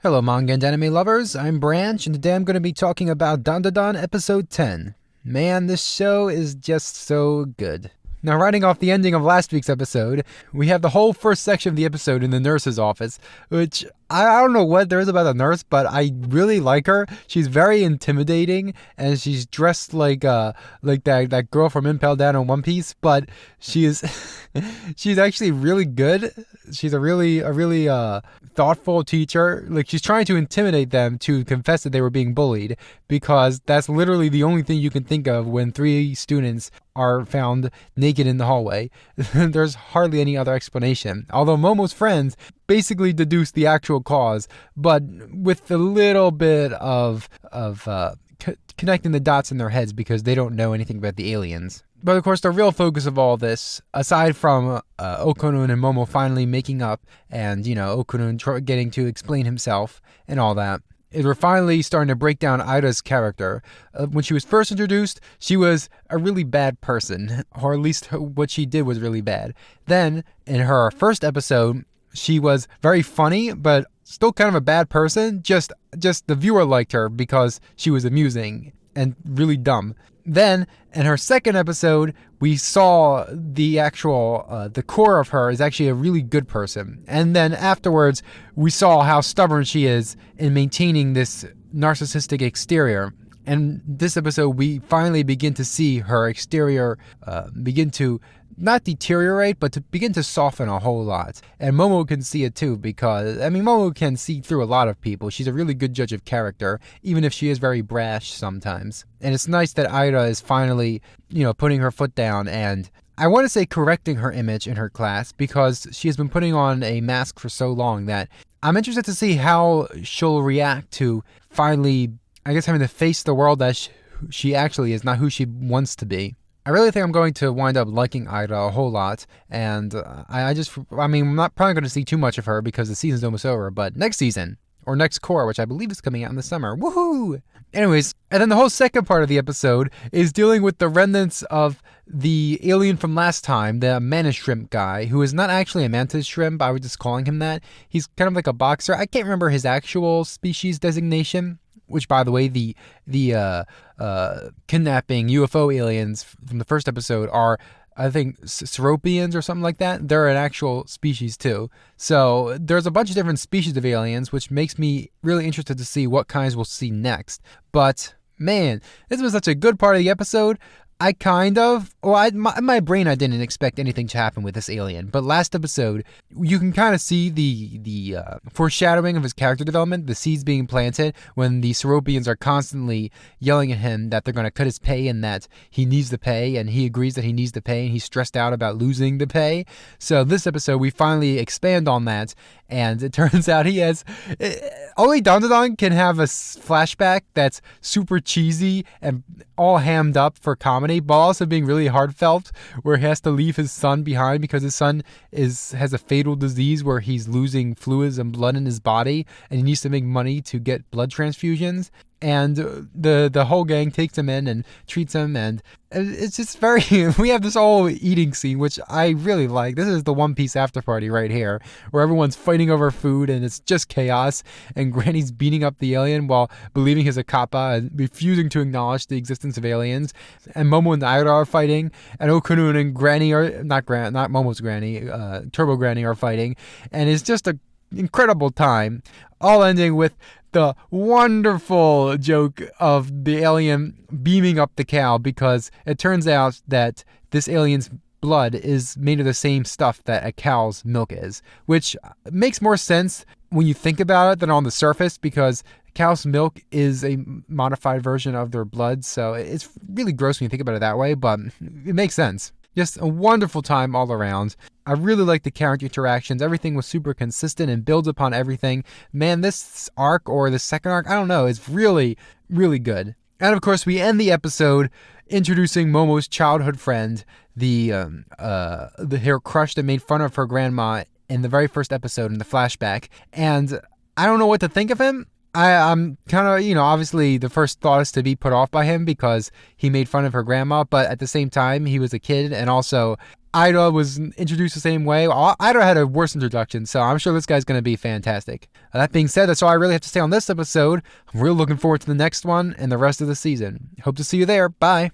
Hello manga and anime lovers, I'm Branch, and today I'm going to be talking about Dandadan episode 10. Man, this show is just so good. Now, writing off the ending of last week's episode, we have the whole first section of the episode in the nurse's office, which I don't know what there is about the nurse, but I really like her. She's very intimidating, and she's dressed like that girl from Impel Down in One Piece, but she's actually really good. She's a really thoughtful teacher. Like, she's trying to intimidate them to confess that they were being bullied, because that's literally the only thing you can think of when 3 students are found naked in the hallway. There's hardly any other explanation. Although Momo's friends basically deduce the actual cause, but with a little bit of connecting the dots in their heads because they don't know anything about the aliens. But of course, the real focus of all this, aside from Okunun and Momo finally making up and, Okunun getting to explain himself and all that, is we're finally starting to break down Ida's character. When she was first introduced, she was a really bad person, or at least what she did was really bad. Then, in her first episode, she was very funny, but still kind of a bad person. Just the viewer liked her because she was amusing and really dumb. Then, in her second episode, we saw the actual, the core of her is actually a really good person. And then afterwards, we saw how stubborn she is in maintaining this narcissistic exterior. And this episode, we finally begin to see her exterior begin to not deteriorate, but to begin to soften a whole lot. And Momo can see it too, because, Momo can see through a lot of people. She's a really good judge of character, even if she is very brash sometimes. And it's nice that Ida is finally, putting her foot down and, I want to say, correcting her image in her class, because she has been putting on a mask for so long that I'm interested to see how she'll react to finally, I guess, having to face the world that she actually is, not who she wants to be. I really think I'm going to wind up liking Ida a whole lot, and I'm not probably going to see too much of her because the season's almost over, but next season, or next core, which I believe is coming out in the summer, woohoo! Anyways, and then the whole second part of the episode is dealing with the remnants of the alien from last time, the mantis shrimp guy, who is not actually a mantis shrimp, I was just calling him that. He's kind of like a boxer. I can't remember his actual species designation, which, by the way, the kidnapping UFO aliens from the first episode are, I think, Seropians or something like that. They're an actual species too. So there's a bunch of different species of aliens, which makes me really interested to see what kinds we'll see next. But man, this was such a good part of the episode. My brain, I didn't expect anything to happen with this alien. But last episode, you can kind of see the foreshadowing of his character development, the seeds being planted when the Seropians are constantly yelling at him that they're going to cut his pay and that he needs the pay, and he agrees that he needs the pay, and he's stressed out about losing the pay. So this episode, we finally expand on that, and it turns out he has... Only Dandadan can have a flashback that's super cheesy and all hammed up for comedy, but also being really heartfelt, where he has to leave his son behind because his son has a fatal disease where he's losing fluids and blood in his body, and he needs to make money to get blood transfusions. And the whole gang takes him in and treats him, and it's just very... We have this whole eating scene, which I really like. This is the One Piece after party right here, where everyone's fighting over food, and it's just chaos, and Granny's beating up the alien while believing he's a kappa and refusing to acknowledge the existence of aliens. And Momo and Ida are fighting, and Okunun and Granny are... Not Momo's Granny, Turbo Granny are fighting, and it's just an incredible time, all ending with the wonderful joke of the alien beaming up the cow, because it turns out that this alien's blood is made of the same stuff that a cow's milk is, which makes more sense when you think about it than on the surface, because cow's milk is a modified version of their blood, so it's really gross when you think about it that way, but it makes sense. Just a wonderful time all around. I really like the character interactions. Everything was super consistent and builds upon everything. Man, this arc, or the second arc, I don't know, it's really, really good. And of course, we end the episode introducing Momo's childhood friend, the hair crush that made fun of her grandma in the very first episode in the flashback. And I don't know what to think of him. I'm kind of, obviously the first thought is to be put off by him because he made fun of her grandma, but at the same time, he was a kid, and also Ida was introduced the same way. Ida had a worse introduction, so I'm sure this guy's going to be fantastic. That being said, that's all I really have to say on this episode. I'm really looking forward to the next one and the rest of the season. Hope to see you there. Bye.